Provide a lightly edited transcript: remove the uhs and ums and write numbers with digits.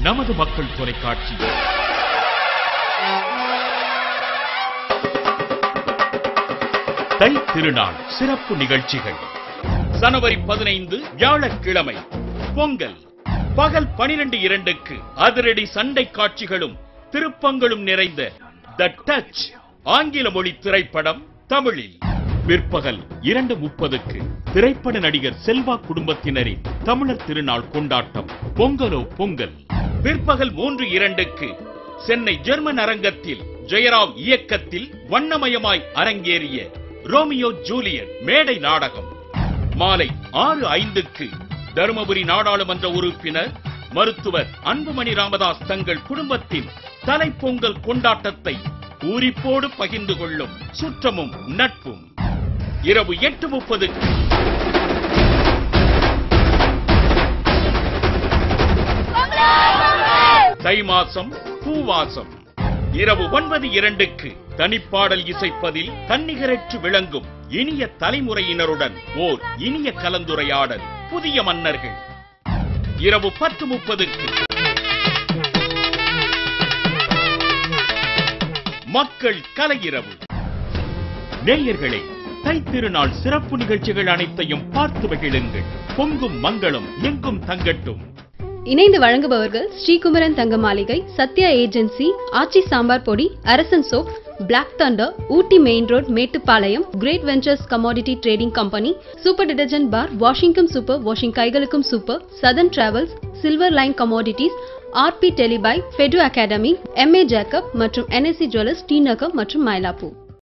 நமது மக்கள் தொலைக்காட்சி. தை திருநாள் சிறப்பு நிகழ்ச்சிகள். ஜனவரி 15 வியாழக்கிழமை பொங்கல் பகல் 12:02 அதிரடி சண்டை காட்சிகளும் திருப்பங்களும் நிறைந்த தி டச் ஆங்கில மொழி திரைப்படம் தமிழில். பிற்பகல் 2:30 திரைப்பட நடிகர் செல்வா குடும்பத்தினரின் தமிழர் திருநாள் கொண்டாட்டம் பொங்கலோ பொங்கல். பிற்பகல் 3:02 சென்னை ஜெர்மன் அரங்கத்தில் ஜெயராம் இயக்கத்தில் வண்ணமயமாய் அரங்கேறிய ரோமியோ ஜூலியட் மேடை நாடகம். மாலை 6:05 தருமபுரி நாடாளுமன்ற உறுப்பினர் மருத்துவர் அன்புமணி ராமதாஸ் தங்கள் குடும்பத்தின் தலைப்பொங்கல் கொண்டாட்டத்தை பூரிப்போடு பகிர்ந்து கொள்ளும் சுற்றமும் நட்பும். இரவு 8:30 தை மாசம் பூவாசம். இரவு 9:02 தனிப்பாடல் இசைப்பதில் தன்னிகரற்று விளங்கும் இனிய தலைமுறையினருடன் ஓர் இனிய கலந்துரையாடல் புதிய மன்னர்கள். இரவு 10:30 மக்கள் கலையிரவு. நேயர்களே, தை திருநாள் சிறப்பு நிகழ்ச்சிகள் அனைத்தையும் பார்த்து மகிழுங்கள். பொங்கும் மங்களம் எங்கும் தங்கட்டும். இணைந்து வழங்குபவர்கள் ஸ்ரீகுமரன் தங்க மாளிகை, சத்யா ஏஜென்சி, ஆச்சி சாம்பார் பொடி, Arasan soap, black thunder, Ooty main road Mettupalayam, great ventures commodity trading company, super detergent bar, வாஷிங்கும் சூப்பர், வாஷிங் கைகளுக்கும் super, southern travels, silver line commodities, RP டெலிபை, ஃபெடு அகாடமி, MA ஜேக்கப் மற்றும் NSC ஜுவல்லர்ஸ், டி நகர் மற்றும் மயிலாப்பூர்.